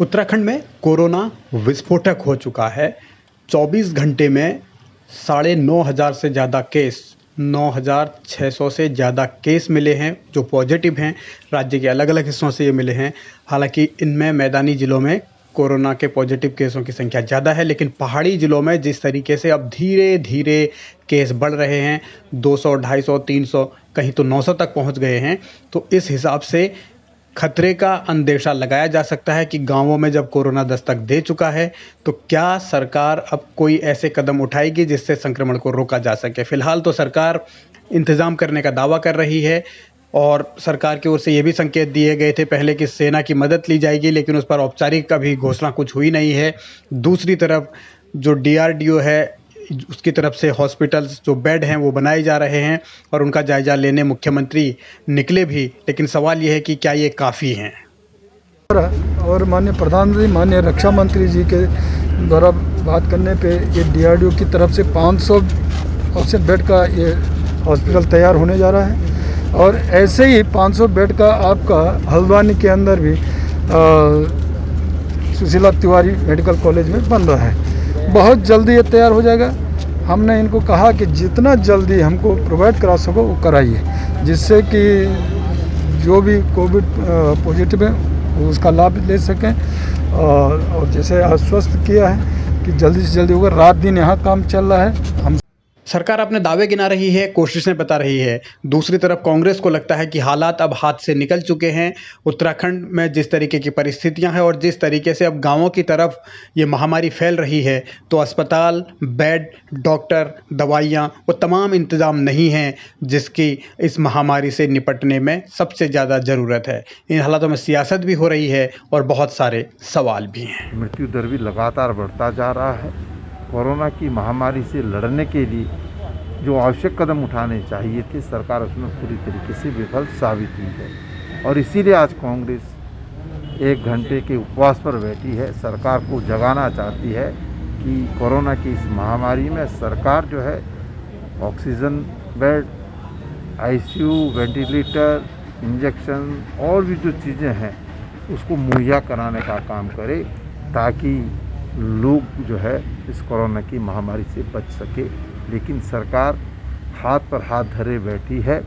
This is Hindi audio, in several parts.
उत्तराखंड में कोरोना विस्फोटक हो चुका है। 24 घंटे में 9,500 से ज़्यादा केस, 9,600 से ज़्यादा केस मिले हैं जो पॉजिटिव हैं। राज्य के अलग अलग हिस्सों से ये मिले हैं। हालांकि इनमें मैदानी ज़िलों में कोरोना के पॉजिटिव केसों की संख्या ज़्यादा है, लेकिन पहाड़ी ज़िलों में जिस तरीके से अब धीरे धीरे केस बढ़ रहे हैं, 200, 250, 300, कहीं तो 900 तक पहुंच गए हैं, तो इस हिसाब से खतरे का अंदेशा लगाया जा सकता है कि गांवों में जब कोरोना दस्तक दे चुका है, तो क्या सरकार अब कोई ऐसे कदम उठाएगी जिससे संक्रमण को रोका जा सके। फिलहाल तो सरकार इंतज़ाम करने का दावा कर रही है और सरकार की ओर से ये भी संकेत दिए गए थे पहले कि सेना की मदद ली जाएगी, लेकिन उस पर औपचारिक कभी घोषणा कुछ हुई नहीं है। दूसरी तरफ जो DRDO है, उसकी तरफ से हॉस्पिटल्स जो बेड हैं वो बनाए जा रहे हैं और उनका जायजा लेने मुख्यमंत्री निकले भी, लेकिन सवाल ये है कि क्या ये काफ़ी हैं। और माननीय प्रधानमंत्री, माननीय रक्षा मंत्री जी के द्वारा बात करने पे ये DRDO की तरफ से 500 ऑक्सीजन बेड का ये हॉस्पिटल तैयार होने जा रहा है। और ऐसे ही 500 बेड का आपका हल्द्वानी के अंदर भी सुशीला तिवारी मेडिकल कॉलेज में बन रहा है। बहुत जल्दी ये तैयार हो जाएगा। हमने इनको कहा कि जितना जल्दी हमको प्रोवाइड करा सको वो कराइए, जिससे कि जो भी कोविड पॉजिटिव है वो उसका लाभ ले सकें। और जैसे आश्वस्त किया है कि जल्दी से जल्दी होगा। रात दिन यहाँ काम चल रहा है। हम सरकार अपने दावे गिना रही है, कोशिशें बता रही है। दूसरी तरफ कांग्रेस को लगता है कि हालात अब हाथ से निकल चुके हैं। उत्तराखंड में जिस तरीके की परिस्थितियां हैं और जिस तरीके से अब गांवों की तरफ ये महामारी फैल रही है, तो अस्पताल, बेड, डॉक्टर, दवाइयां, वो तमाम इंतजाम नहीं हैं जिसकी इस महामारी से निपटने में सबसे ज़्यादा ज़रूरत है। इन हालातों में सियासत भी हो रही है और बहुत सारे सवाल भी हैं। मृत्यु दर भी लगातार बढ़ता जा रहा है। कोरोना की महामारी से लड़ने के लिए जो आवश्यक कदम उठाने चाहिए थे, सरकार उसमें पूरी तरीके से विफल साबित हुई है। और इसीलिए आज कांग्रेस 1 घंटे के उपवास पर बैठी है। सरकार को जगाना चाहती है कि कोरोना की इस महामारी में सरकार जो है oxygen bed, ICU, ventilator, injection और भी जो चीज़ें हैं उसको मुहैया कराने का काम करे, ताकि लोग जो है इस कोरोना की महामारी से बच सके। लेकिन सरकार हाथ पर हाथ धरे बैठी है।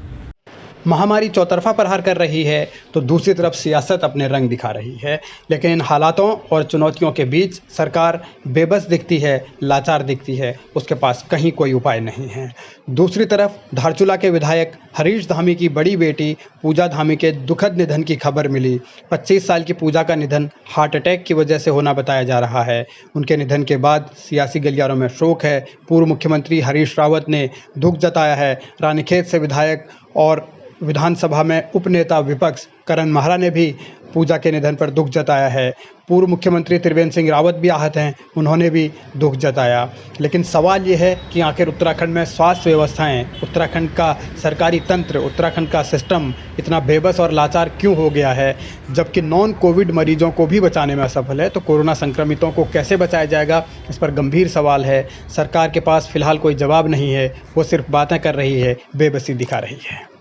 महामारी चौतरफा प्रहार कर रही है तो दूसरी तरफ सियासत अपने रंग दिखा रही है, लेकिन इन हालातों और चुनौतियों के बीच सरकार बेबस दिखती है, लाचार दिखती है। उसके पास कहीं कोई उपाय नहीं है। दूसरी तरफ धारचूला के विधायक हरीश धामी की बड़ी बेटी पूजा धामी के दुखद निधन की खबर मिली। 25 साल की पूजा का निधन हार्ट अटैक की वजह से होना बताया जा रहा है। उनके निधन के बाद सियासी गलियारों में शोक है। पूर्व मुख्यमंत्री हरीश रावत ने दुख जताया है। रानीखेत से विधायक और विधानसभा में उपनेता विपक्ष करण माहरा ने भी पूजा के निधन पर दुख जताया है। पूर्व मुख्यमंत्री त्रिवेंद्र सिंह रावत भी आहत हैं, उन्होंने भी दुख जताया। लेकिन सवाल ये है कि आखिर उत्तराखंड में स्वास्थ्य व्यवस्थाएं, उत्तराखंड का सरकारी तंत्र, उत्तराखंड का सिस्टम इतना बेबस और लाचार क्यों हो गया है। जबकि नॉन कोविड मरीजों को भी बचाने में असफल है, तो कोरोना संक्रमितों को कैसे बचाया जाएगा, इस पर गंभीर सवाल है। सरकार के पास फिलहाल कोई जवाब नहीं है, वो सिर्फ बातें कर रही है, बेबसी दिखा रही है।